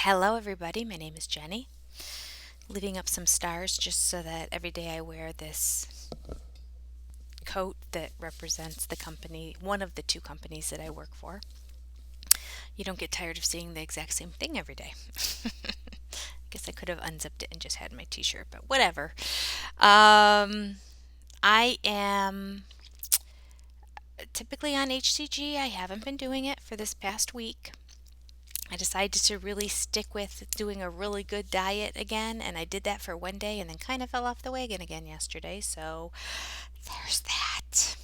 Hello, everybody. My name is Jenny. Living up some stars just so that every day I wear this coat that represents the company, one of the two companies that I work for. You don't get tired of seeing the exact same thing every day. I guess I could have unzipped it and just had my t shirt, but whatever. Um, I am typically on HCG. I haven't been doing it for this past week. I decided to really stick with doing a really good diet again, and I did that for one day and then kind of fell off the wagon again yesterday. So there's that.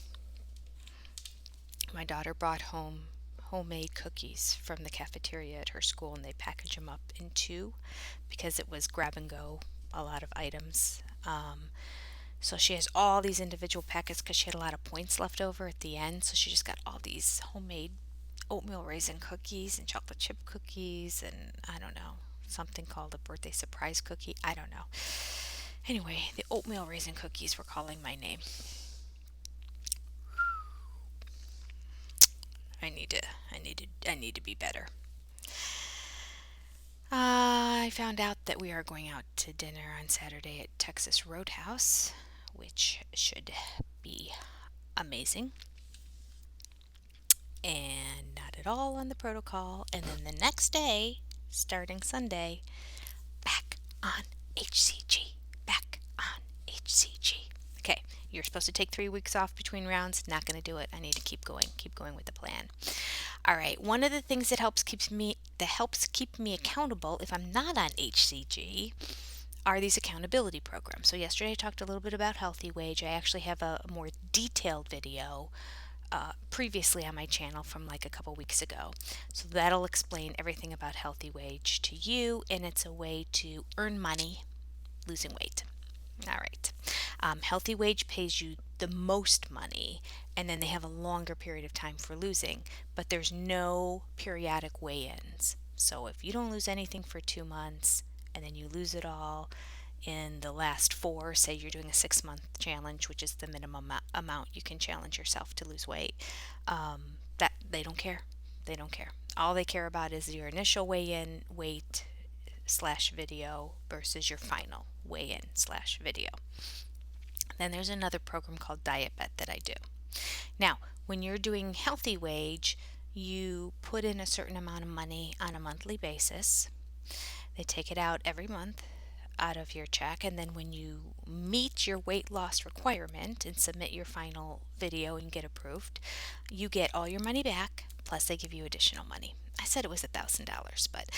My daughter brought home homemade cookies from the cafeteria at her school, and they package them up in two because it was grab and go, a lot of items. So she has all these individual packets because she had a lot of points left over at the end. So she just got all these homemade oatmeal raisin cookies and chocolate chip cookies, and I don't know, something called a birthday surprise cookie. I don't know. Anyway, the oatmeal raisin cookies were calling my name. I need to be better. I found out that we are going out to dinner on Saturday at Texas Roadhouse, which should be amazing and not at all on the protocol. And then the next day, starting Sunday, back on HCG. Back on HCG. Okay, you're supposed to take 3 weeks off between rounds. Not going to do it. I need to keep going. Keep going with the plan. All right. One of the things that helps keep me accountable if I'm not on HCG are these accountability programs. So yesterday I talked a little bit about Healthy Wage. I actually have a more detailed video previously on my channel from like a couple weeks ago. So that'll explain everything about Healthy Wage to you, and it's a way to earn money losing weight. All right. Healthy Wage pays you the most money, and then they have a longer period of time for losing, but there's no periodic weigh ins. So if you don't lose anything for 2 months and then you lose it all in the last four, say you're doing a 6 month challenge, which is the minimum amount you can challenge yourself to lose weight, that they don't care. They don't care. All they care about is your initial weigh in weight slash video versus your final weigh in slash video. Then there's another program called DietBet that I do. Now, when you're doing Healthy Wage, you put in a certain amount of money on a monthly basis. They take it out every month out of your check, and then when you meet your weight loss requirement and submit your final video and get approved, you get all your money back, plus they give you additional money. I said it was $1,000, but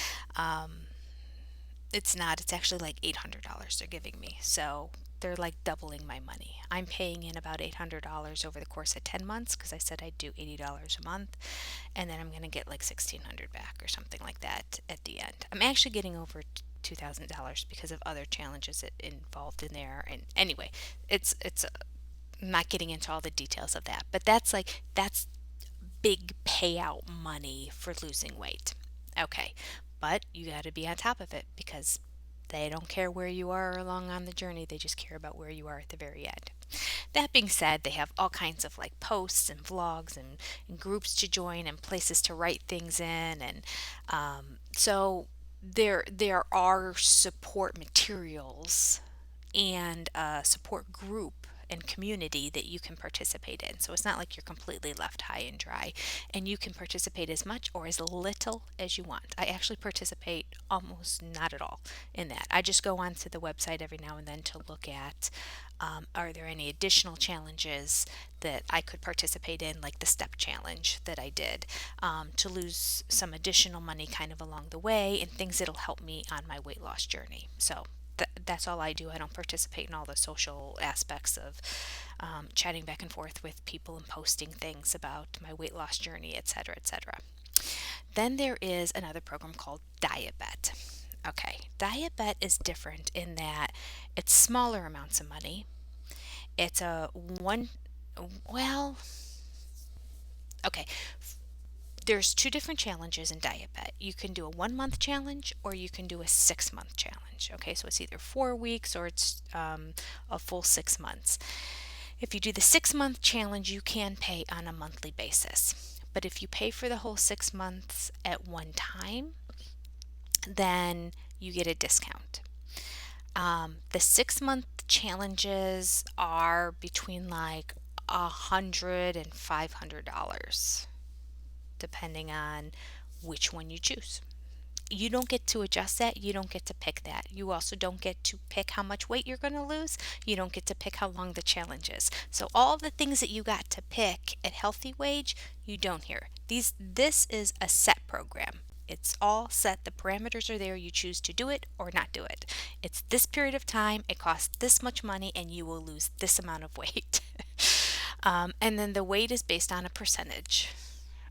it's not. It's actually like $800 they're giving me. So they're like doubling my money. I'm paying in about $800 over the course of 10 months because I said I'd do $80 a month, and then I'm going to get like $1,600 back or something like that at the end. I'm actually getting over $2,000 because of other challenges involved in there. And anyway, I'm not getting into all the details of that, but that's big payout money for losing weight. Okay, but you got to be on top of it because they don't care where you are along on the journey, they just care about where you are at the very end. That being said, they have all kinds of like posts and vlogs and groups to join and places to write things in, and so there are support materials and a support group and community that you can participate in. So it's not like you're completely left high and dry, and you can participate as much or as little as you want. I actually participate almost not at all in that. I just go onto the website every now and then to look at are there any additional challenges that I could participate in, like the step challenge that I did, to lose some additional money kind of along the way, and things that'll help me on my weight loss journey. So that's all I do. I don't participate in all the social aspects of chatting back and forth with people and posting things about my weight loss journey, etc., etc. Then there is another program called DietBet. Okay, DietBet is different in that it's smaller amounts of money. It's a one, well, okay, there's two different challenges in DietBet. You can do a 1 month challenge or you can do a 6 month challenge. Okay, so it's either 4 weeks or it's a full 6 months. If you do the 6 month challenge, you can pay on a monthly basis. But if you pay for the whole 6 months at one time, then you get a discount. The 6 month challenges are between like $100 and $500, depending on which one you choose. You don't get to adjust that. You don't get to pick that. You also don't get to pick how much weight you're going to lose. You don't get to pick how long the challenge is. So all the things that you got to pick at Healthy Wage, you don't here. This is a set program. It's all set. The parameters are there. You choose to do it or not do it. It's this period of time. It costs this much money, and you will lose this amount of weight. And then the weight is based on a percentage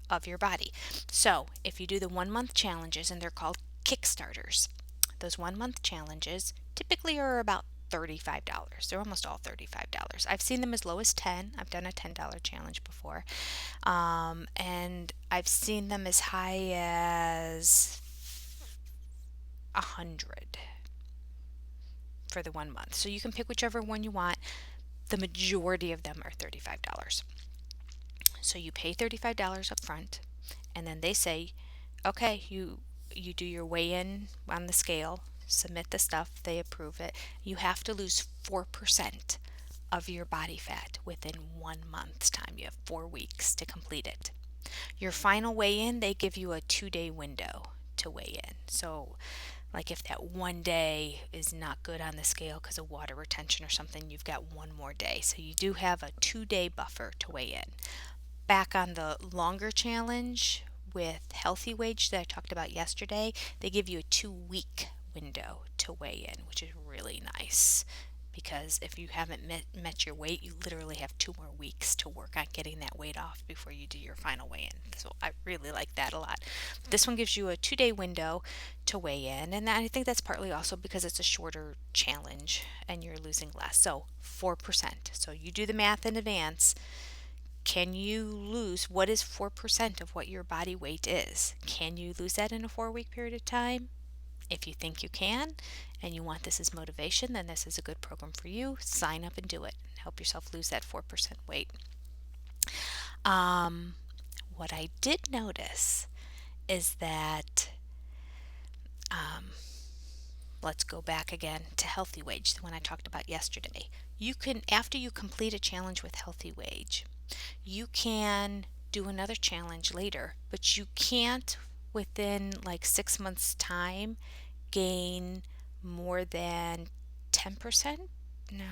of your body. So if you do the 1 month challenges, and they're called Kickstarters, those 1 month challenges typically are about $35. They're almost all $35. I've seen them as low as 10. I've done a $10 challenge before. And I've seen them as high as 100 for the 1 month. So you can pick whichever one you want. The majority of them are $35. So you pay $35 up front, and then they say, okay, you do your weigh-in on the scale, submit the stuff, they approve it. You have to lose 4% of your body fat within 1 month's time. You have 4 weeks to complete it. Your final weigh-in, they give you a 2-day window to weigh in. So like if that one day is not good on the scale because of water retention or something, you've got one more day. So you do have a 2-day buffer to weigh in. Back on the longer challenge with Healthy Wage that I talked about yesterday, they give you a 2-week window to weigh in, which is really nice because if you haven't met your weight, you literally have 2 more weeks to work on getting that weight off before you do your final weigh in. So I really like that a lot. This one gives you a 2-day window to weigh in, and I think that's partly also because it's a shorter challenge and you're losing less. So 4%. So you do the math in advance. Can you lose what is 4% of what your body weight is? Can you lose that in a 4-week period of time? If you think you can and you want this as motivation, then this is a good program for you. Sign up and do it. Help yourself lose that 4% weight. What I did notice is that, let's go back again to Healthy Wage, the one I talked about yesterday. You can, after you complete a challenge with Healthy Wage, you can do another challenge later, but you can't within like 6 months time gain more than 10%. No,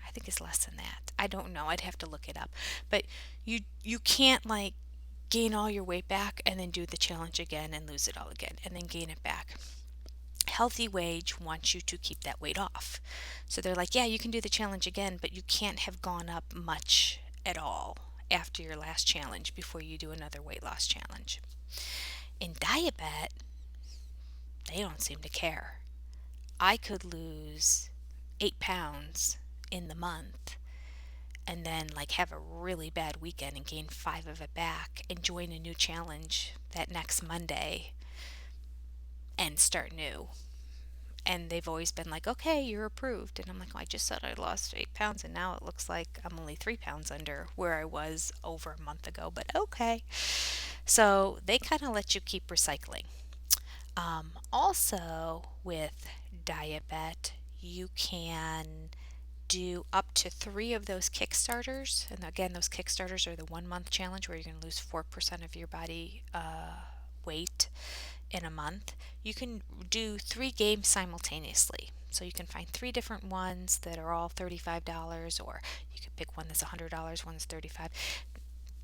I think it's less than that. I don't know. I'd have to look it up. But you can't like gain all your weight back and then do the challenge again and lose it all again and then gain it back. Healthy Wage wants you to keep that weight off. So they're like, yeah, you can do the challenge again, but you can't have gone up much at all after your last challenge before you do another weight loss challenge. In DietBet, they don't seem to care. I could lose 8 pounds in the month and then like have a really bad weekend and gain 5 of it back and join a new challenge that next Monday and start new. And they've always been like, okay, you're approved. And I'm like, well, I just said I lost 8 pounds, and now it looks like I'm only 3 pounds under where I was over a month ago, but okay. So they kind of let you keep recycling. Also, with DietBet, you can do up to 3 of those Kickstarters. And again, those Kickstarters are the 1 month challenge where you're going to lose 4% of your body weight in a month. You can do 3 games simultaneously. So you can find 3 different ones that are all $35, or you can pick one that's $100, one that's $35.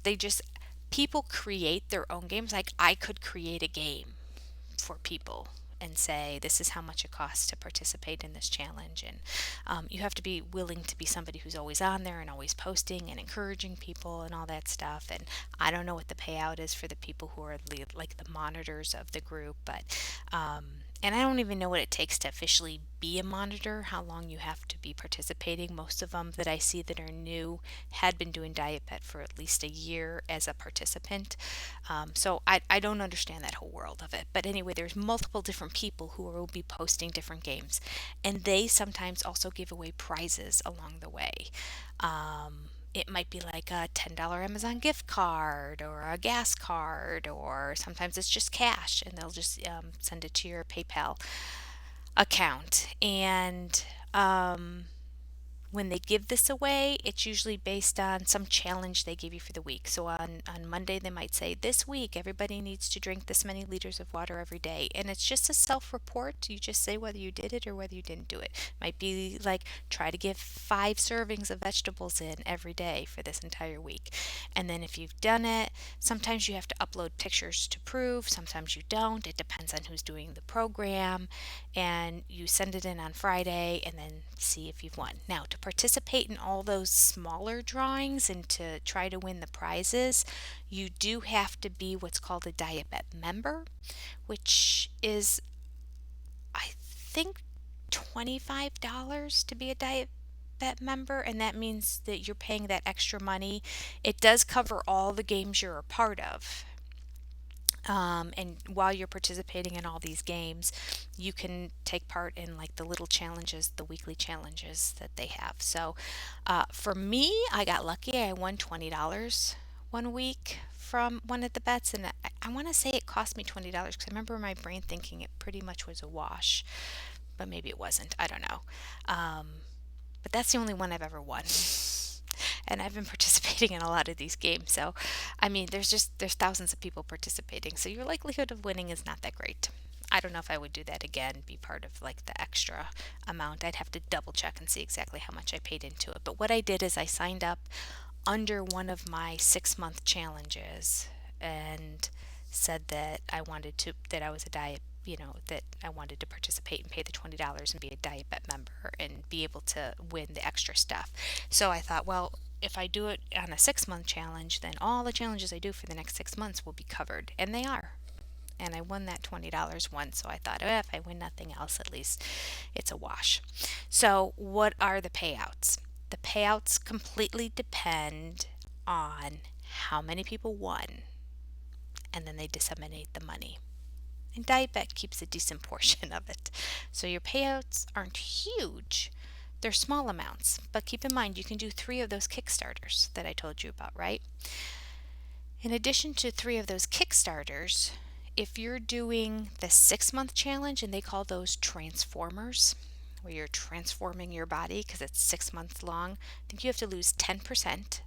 They just, people create their own games. Like I could create a game for people and say this is how much it costs to participate in this challenge, and you have to be willing to be somebody who's always on there and always posting and encouraging people and all that stuff. And I don't know what the payout is for the people who are like the monitors of the group, but and I don't even know what it takes to officially be a monitor, how long you have to be participating. Most of them that I see that are new had been doing DietBet for at least a year as a participant. So I don't understand that whole world of it. But anyway, there's multiple different people who will be posting different games. And they sometimes also give away prizes along the way. it might be like a $10 Amazon gift card or a gas card, or sometimes it's just cash and they'll just send it to your PayPal account. And when they give this away, it's usually based on some challenge they give you for the week. So on Monday, they might say, this week, everybody needs to drink this many liters of water every day. And it's just a self report. You just say whether you did it or whether you didn't do it. Might be like, try to get 5 servings of vegetables in every day for this entire week. And then if you've done it, sometimes you have to upload pictures to prove, sometimes you don't. It depends on who's doing the program. And you send it in on Friday and then see if you've won. Now, to participate in all those smaller drawings and to try to win the prizes, you do have to be what's called a DietBet member, which is, I think, $25 to be a DietBet member, and that means that you're paying that extra money. It does cover all the games you're a part of. And while you're participating in all these games, you can take part in like the little challenges, the weekly challenges that they have. So for me, I got lucky. I won $20 one week from one of the bets, and I want to say it cost me $20 because I remember my brain thinking it pretty much was a wash, but maybe it wasn't. I don't know. But that's the only one I've ever won. And I've been participating in a lot of these games. So, I mean, there's thousands of people participating. So your likelihood of winning is not that great. I don't know if I would do that again, be part of like the extra amount. I'd have to double check and see exactly how much I paid into it. But what I did is I signed up under one of my 6 month challenges and said that I was a diet, that I wanted to participate and pay the $20 and be a DietBet member and be able to win the extra stuff. So I thought, well, if I do it on a 6 month challenge, then all the challenges I do for the next 6 months will be covered. And they are. And I won that $20 once, so I thought, if I win nothing else, at least it's a wash. So, what are the payouts? The payouts completely depend on how many people won, and then they disseminate the money. And DietBet keeps a decent portion of it. So your payouts aren't huge. They're small amounts, but keep in mind you can do 3 of those Kickstarters that I told you about, right? In addition to 3 of those Kickstarters, if you're doing the 6 month challenge, and they call those transformers, where you're transforming your body because it's 6 months long, I think you have to lose 10%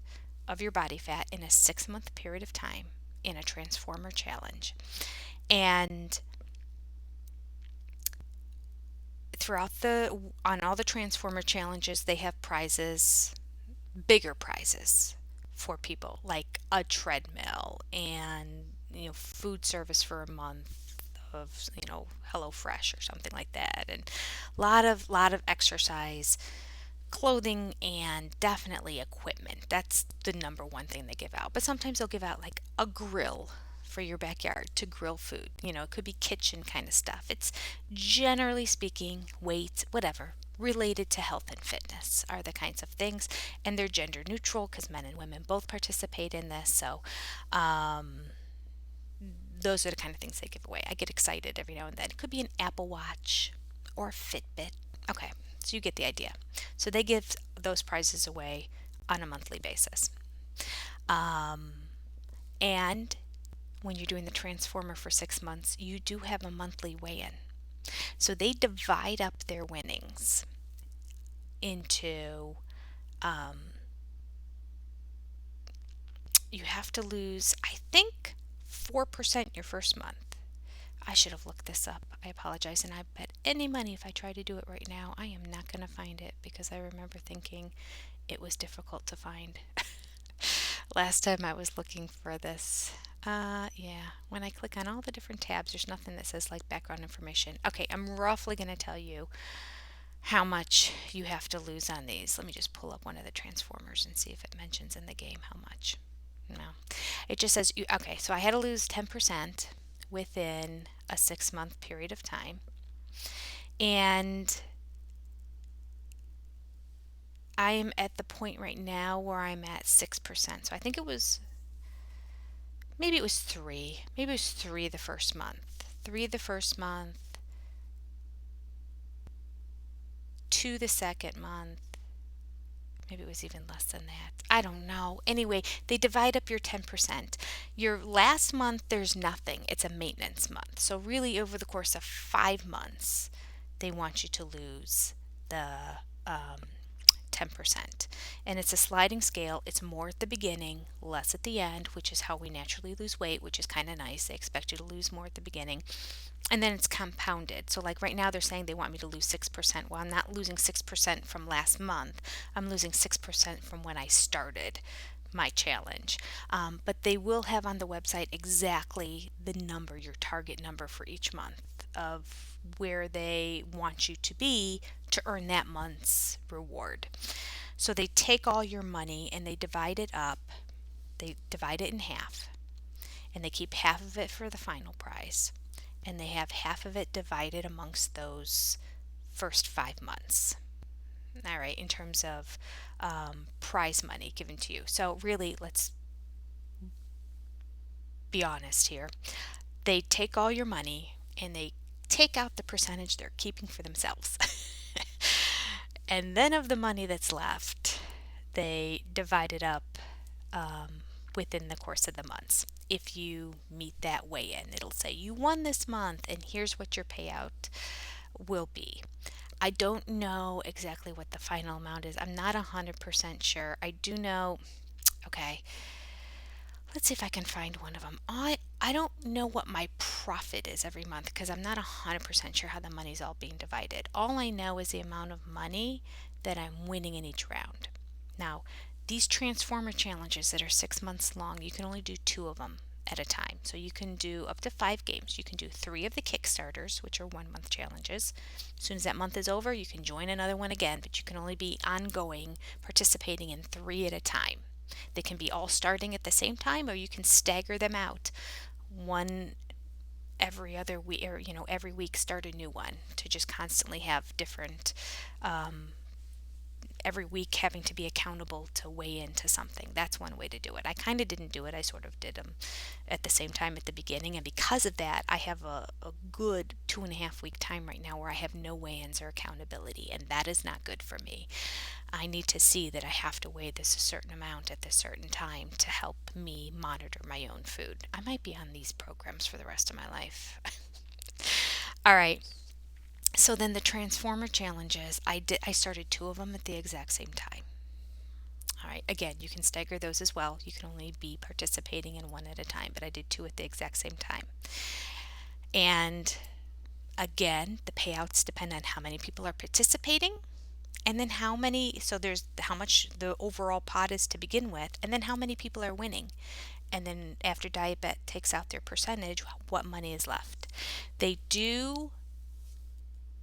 of your body fat in a 6 month period of time in a transformer challenge. And on all the transformer challenges, they have prizes, bigger prizes for people, like a treadmill and food service for a month of HelloFresh or something like that, and lot of exercise, clothing, and definitely equipment. That's the number one thing they give out. But sometimes they'll give out like a grill for your backyard to grill food. It could be kitchen kind of stuff. It's generally speaking, weight, whatever, related to health and fitness are the kinds of things. And they're gender neutral because men and women both participate in this. So, those are the kind of things they give away. I get excited every now and then. It could be an Apple Watch or a Fitbit. Okay, so you get the idea. So they give those prizes away on a monthly basis. And when you're doing the Transformer for 6 months, you do have a monthly weigh-in. So they divide up their winnings into, you have to lose, I think, 4% your first month. I should have looked this up. I apologize, and I bet any money if I try to do it right now, I am not going to find it because I remember thinking it was difficult to find. Last time I was looking for this. Yeah, when I click on all the different tabs, there's nothing that says like background information. Okay, I'm roughly going to tell you how much you have to lose on these. Let me just pull up one of the transformers and see if it mentions in the game how much. No, it just says, okay, so I had to lose 10% within a 6 month period of time. And I am at the point right now where I'm at 6%. So I think maybe it was 3. Maybe it was 3 the first month. 3 the first month, 2 the second month, Maybe it was even less than that. I don't know. Anyway, they divide up your 10%. Your last month, there's nothing. It's a maintenance month. So, really, over the course of 5 months, they want you to lose the um, 10%. And it's a sliding scale. It's more at the beginning, less at the end, which is how we naturally lose weight, which is kind of nice. They expect you to lose more at the beginning. And then it's compounded. So, like right now, they're saying they want me to lose 6%. Well, I'm not losing 6% from last month, I'm losing 6% from when I started my challenge. But they will have on the website exactly the number, your target number for each month of where they want you to be to earn that month's reward. So they take all your money and they divide it up. They divide it in half and they keep half of it for the final prize. And they have half of it divided amongst those first 5 months. All right, in terms of prize money given to you. So, really, let's be honest here. They take all your money and they take out the percentage they're keeping for themselves. And then, of the money that's left, they divide it up within the course of the months. If you meet that weigh in, it'll say you won this month and here's what your payout will be. I don't know exactly what the final amount is. I'm not 100% sure. I do know, okay, let's see if I can find one of them. I don't know what my profit is every month because I'm not 100% sure how the money's all being divided. All I know is the amount of money that I'm winning in each round. Now, these transformer challenges that are 6 months long, you can only do two of them at a time. So you can do up to 5 games. You can do 3 of the Kickstarters, which are 1 month challenges. As soon as that month is over, you can join another one again, but you can only be ongoing, participating in 3 at a time. They can be all starting at the same time, or you can stagger them out. One every other week, or every week start a new one to just constantly have different every week having to be accountable to weigh into something. That's one way to do it. I kind of didn't do it. I sort of did them at the same time at the beginning. And because of that, I have a good 2.5 week time right now where I have no weigh ins or accountability. And that is not good for me. I need to see that I have to weigh this a certain amount at this certain time to help me monitor my own food. I might be on these programs for the rest of my life. All right. So then the transformer challenges, I started 2 of them at the exact same time. All right, again, you can stagger those as well. You can only be participating in 1 at a time, but I did 2 at the exact same time. And again, the payouts depend on how many people are participating and then how many, so there's how much the overall pot is to begin with, and then how many people are winning. And then after DietBet takes out their percentage, what money is left. They do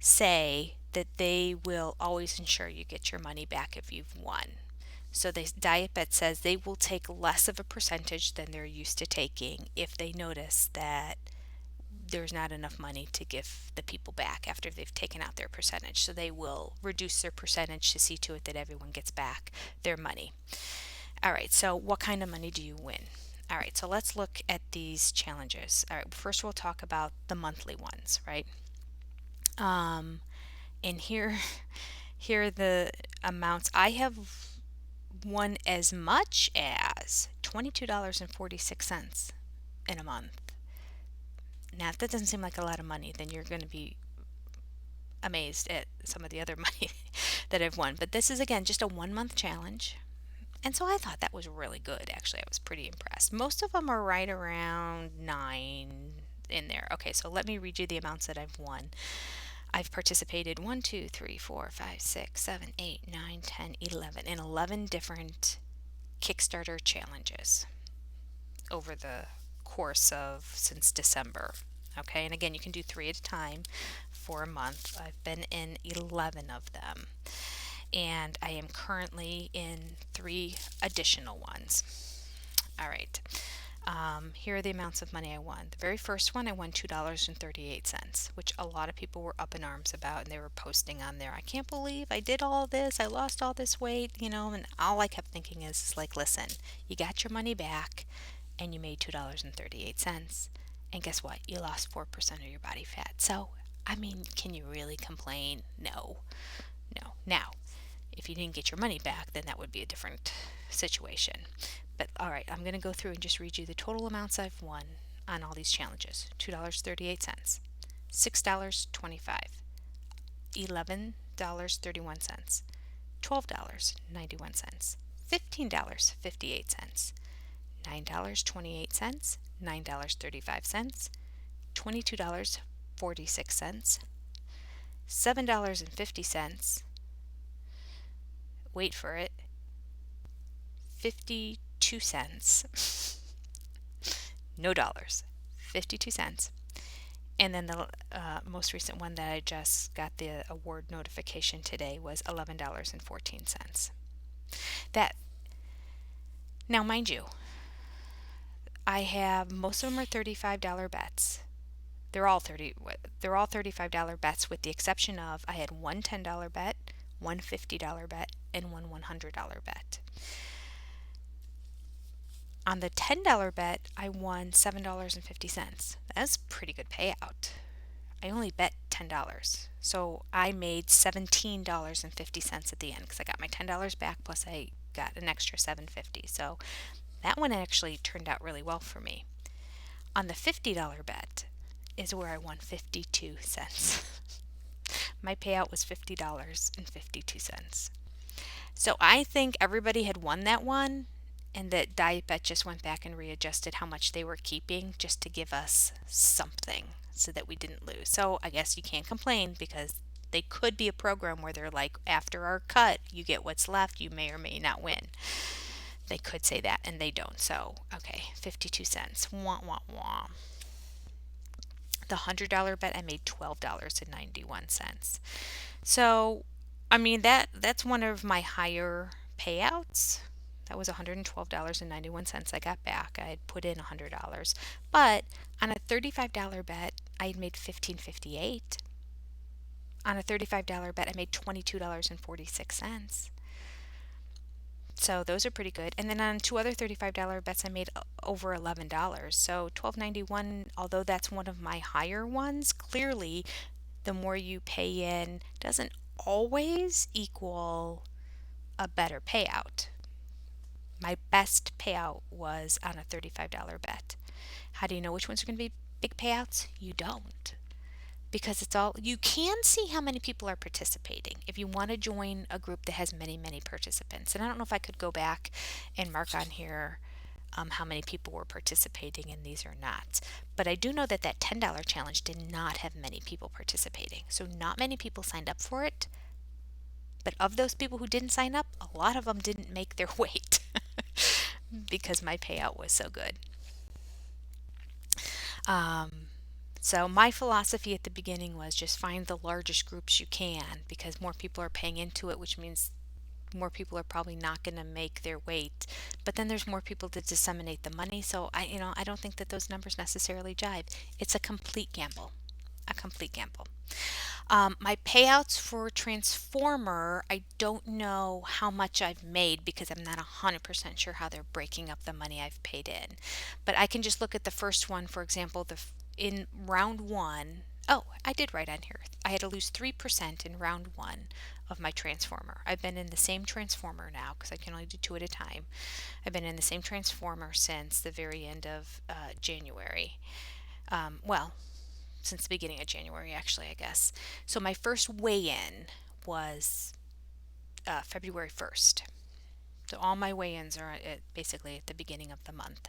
say that they will always ensure you get your money back if you've won. So DietBet says they will take less of a percentage than they're used to taking if they notice that there's not enough money to give the people back after they've taken out their percentage. So they will reduce their percentage to see to it that everyone gets back their money. All right, so what kind of money do you win? All right, so let's look at these challenges. All right, first we'll talk about the monthly ones, right? And here are the amounts. I have won as much as $22.46 in a month. Now, if that doesn't seem like a lot of money, then you're going to be amazed at some of the other money that I've won. But this is, again, just a 1 month challenge. And so I thought that was really good. Actually, I was pretty impressed. Most of them are right around 9 in there. Okay, so let me read you the amounts that I've won. I've participated 1, 2, 3, 4, 5, 6, 7, 8, 9, 10, 11 in 11 different Kickstarter challenges over the course of since December. Okay, and again, you can do 3 at a time for a month. I've been in 11 of them, and I am currently in 3 additional ones. All right. Here are the amounts of money I won. The very first one, I won $2.38, which a lot of people were up in arms about, and they were posting on there, I can't believe I did all this, I lost all this weight, and all I kept thinking is like, listen, you got your money back, and you made $2.38, and guess what? You lost 4% of your body fat. So, I mean, can you really complain? No. Now, If you didn't get your money back, then that would be a different situation. But all right, I'm going to go through and just read you the total amounts I've won on all these challenges. $2.38, $6.25, $11.31, $12.91, $15.58, $9.28, $9.35, $22.46, $7.50, wait for it, 52 cents, no dollars, 52 cents. And then the most recent one that I just got the award notification today was $11.14. That, now mind you, I have, most of them are $35 bets. They're all $35 bets with the exception of I had one $10 bet, one $50 bet, and one $100 bet. On the $10 bet, I won $7.50. That's a pretty good payout. I only bet $10. So I made $17.50 at the end because I got my $10 back plus I got an extra $7.50. So that one actually turned out really well for me. On the $50 bet is where I won 52 cents. My payout was $50.52. So I think everybody had won that one, and that DietBet just went back and readjusted how much they were keeping just to give us something so that we didn't lose. So I guess you can't complain because they could be a program where they're like, after our cut, you get what's left, you may or may not win. They could say that, and they don't. So, okay, 52 cents. Wah, wah, wah. The $100 bet, I made $12.91. So, I mean, that's one of my higher payouts. That was $112.91 I got back. I had put in $100. But on a $35 bet, I had made $15.58. On a $35 bet, I made $22.46. So those are pretty good. And then on two other $35 bets, I made over $11. So $12.91, although that's one of my higher ones, clearly the more you pay in doesn't always equal a better payout. My best payout was on a $35 bet. How do you know which ones are going to be big payouts? You don't. Because it's all, you can see how many people are participating if you want to join a group that has many, many participants. And I don't know if I could go back and mark on here how many people were participating in these or not. But I do know that that $10 challenge did not have many people participating. So not many people signed up for it. But of those people who didn't sign up, a lot of them didn't make their weight because my payout was so good. Um, so my philosophy at the beginning was just find the largest groups you can because more people are paying into it, which means more people are probably not going to make their weight. But then there's more people to disseminate the money. So I don't think that those numbers necessarily jive. It's a complete gamble. A complete gamble. My payouts for Transformer, I don't know how much I've made because I'm not 100% sure how they're breaking up the money I've paid in. But I can just look at the first one, for example, in round one. Oh, I did write on here. I had to lose 3% in round one of my Transformer. I've been in the same Transformer now because I can only do two at a time. I've been in the same Transformer since the very end of January. Well, since the beginning of January, actually, I guess. So my first weigh-in was February 1st. So all my weigh-ins are basically at the beginning of the month.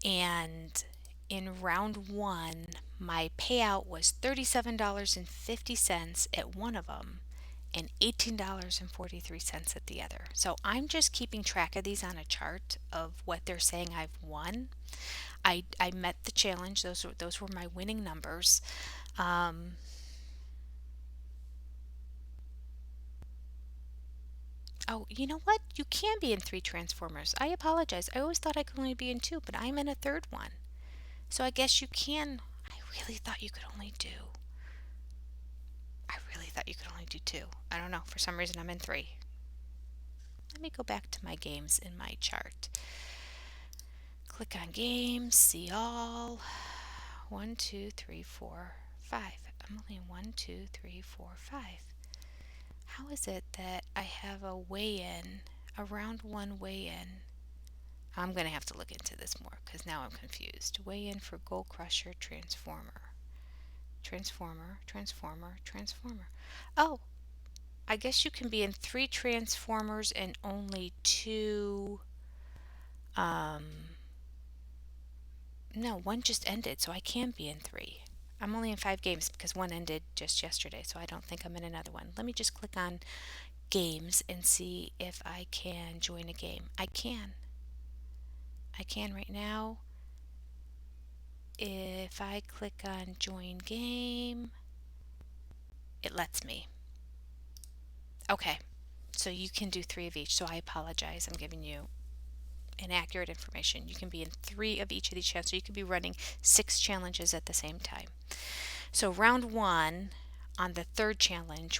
And in round one, my payout was $37.50 at one of them and $18.43 at the other. So I'm just keeping track of these on a chart of what they're saying I've won. I met the challenge. Those were my winning numbers. Oh, you know what? You can be in three Transformers. I apologize. I always thought I could only be in two, but I'm in a third one. So I guess you can. I really thought you could only do. I really thought you could only do two. I don't know. For some reason, I'm in three. Let me go back to my games in my chart. Click on games, see all. 1, 2, 3, 4, 5. I'm only in 1, 2, 3, 4, 5. How is it that I have a weigh-in, a round one weigh-in? I'm going to have to look into this more because now I'm confused. Weigh-in for Gold Crusher Transformer. Transformer. Oh, I guess you can be in three Transformers and only two. Um, no, one just ended, so I can be in three. I'm only in five games because one ended just yesterday, so I don't think I'm in another one. Let me just click on games and see if I can join a game. I can. I can right now. If I click on join game, it lets me. Okay, so you can do three of each. So I apologize. I'm giving you inaccurate information. You can be in three of each of these challenges. So you could be running six challenges at the same time. So round one on the third challenge,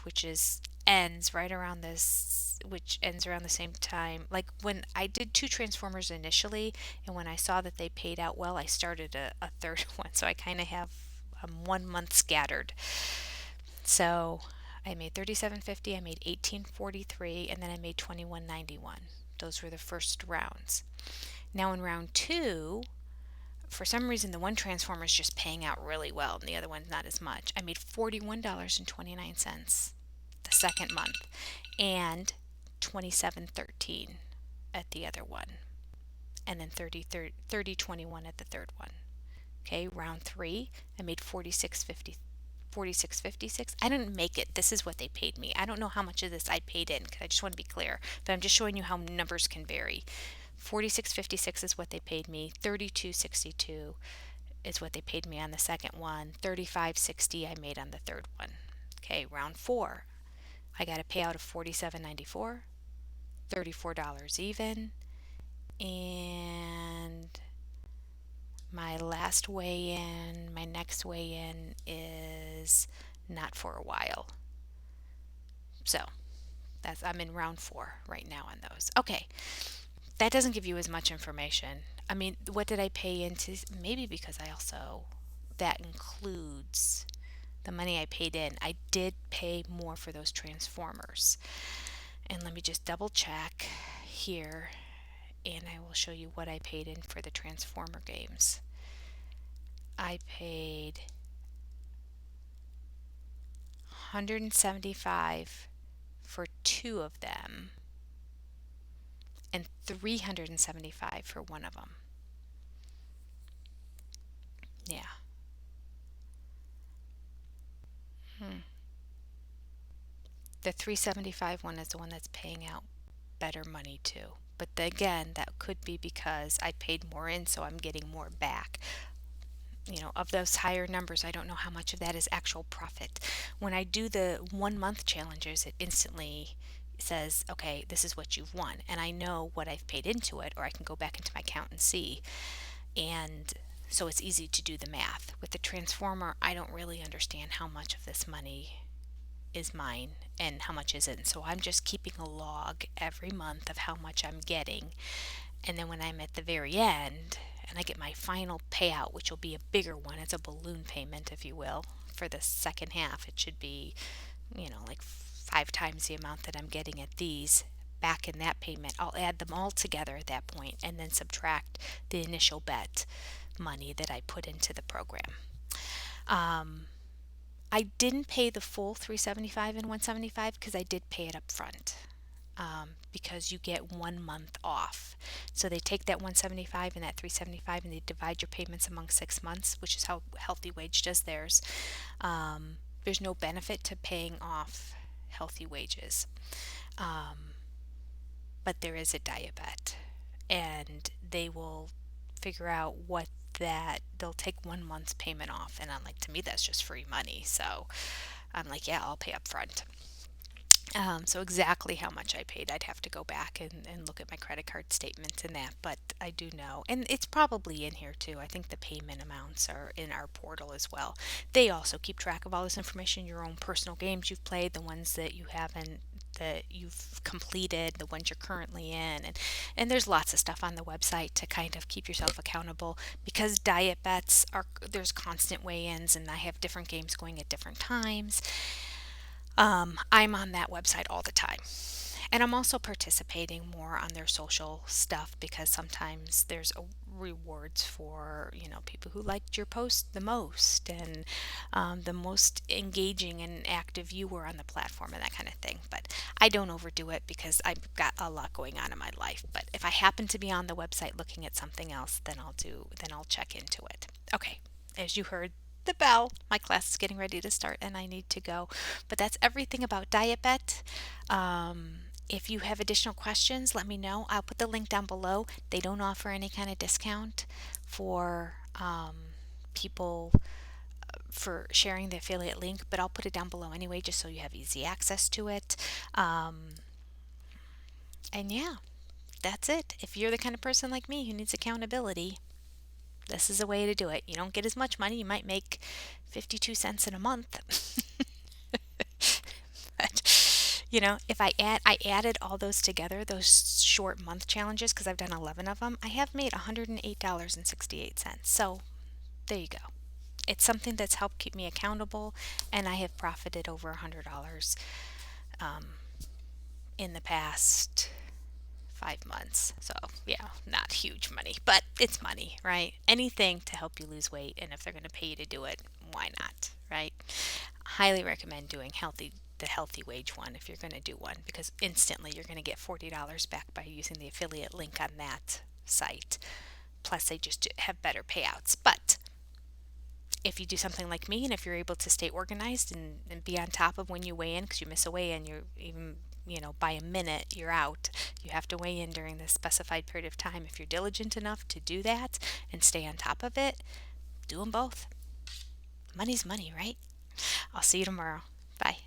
ends right around this, which ends around the same time. Like when I did two Transformers initially, and when I saw that they paid out well, I started a third one. So I kind of have 1 month scattered. So I made 37.50, I made 18.43, and then I made 21.91. Those were the first rounds. Now in round two, for some reason the one transformer is just paying out really well and the other one's not as much. I made $41.29 the second month and 27.13 at the other one, and then 30.21 at the third one. Okay, round three, I made 46.56. I didn't make it. This is what they paid me. I don't know how much of this I paid in because I just want to be clear, but I'm just showing you how numbers can vary. 46.56 is what they paid me. 32.62 is what they paid me on the second one. 35.60 I made on the third one. Okay, round four, I got a payout of 47.94, $34 even, and my next weigh in is not for a while. So I'm in round four right now on those. Okay, that doesn't give you as much information. I mean, what did I pay into? Maybe because that includes the money I paid in. I did pay more for those Transformers. And let me just double check here, and I will show you what I paid in for the Transformer games. I paid 175 for two of them and 375 for one of them. Yeah. Hmm. The 375 one is the one that's paying out better money too. But again, that could be because I paid more in, so I'm getting more back. Of those higher numbers, I don't know how much of that is actual profit. When I do the 1 month challenges, it instantly says, okay, this is what you've won. And I know what I've paid into it, or I can go back into my account and see. And so it's easy to do the math. With the Transformer, I don't really understand how much of this money is mine and how much isn't. So I'm just keeping a log every month of how much I'm getting. And then when I'm at the very end and I get my final payout, which will be a bigger one, it's a balloon payment, if you will, for the second half. It should be, like 5 times the amount that I'm getting at these. Back in that payment, I'll add them all together at that point and then subtract the initial bet money that I put into the program. I didn't pay the full 375 and 175 because I did pay it up front. Because you get 1 month off. So they take that 175 and that 375 and they divide your payments among 6 months, which is how Healthy Wage does theirs. There's no benefit to paying off Healthy Wages, but there is a DietBet, and they will figure out what that they'll take 1 month's payment off, and I'm like, to me that's just free money. So I'm like, yeah, I'll pay up front. So exactly how much I paid, I'd have to go back and look at my credit card statements and that, but I do know. And it's probably in here too. I think the payment amounts are in our portal as well. They also keep track of all this information, your own personal games you've played, the ones that you haven't, that you've completed, the ones you're currently in. And there's lots of stuff on the website to kind of keep yourself accountable because there's constant weigh-ins and I have different games going at different times. I'm on that website all the time. And I'm also participating more on their social stuff because sometimes there's rewards for, people who liked your post the most and the most engaging and active you were on the platform and that kind of thing. But I don't overdo it because I've got a lot going on in my life. But if I happen to be on the website looking at something else, then I'll check into it. Okay, as you heard, the bell. My class is getting ready to start and I need to go. But that's everything about DietBet. If you have additional questions, let me know. I'll put the link down below. They don't offer any kind of discount for people for sharing the affiliate link, but I'll put it down below anyway, just so you have easy access to it. And yeah, that's it. If you're the kind of person like me who needs accountability, this is a way to do it. You don't get as much money. You might make 52 cents in a month. But if I added all those together, those short month challenges, because I've done 11 of them, I have made $108.68. So there you go. It's something that's helped keep me accountable, and I have profited over $100 in the past 5 months. So, yeah, not huge money, but it's money, right? Anything to help you lose weight, and if they're going to pay you to do it, why not, right? Highly recommend doing the healthy wage one if you're going to do one, because instantly you're going to get $40 back by using the affiliate link on that site. Plus, they just have better payouts. But if you do something like me and if you're able to stay organized and be on top of when you weigh in, because you miss a weigh in, you're even, by a minute, you're out. You have to weigh in during this specified period of time. If you're diligent enough to do that and stay on top of it, do them both. Money's money, right? I'll see you tomorrow. Bye.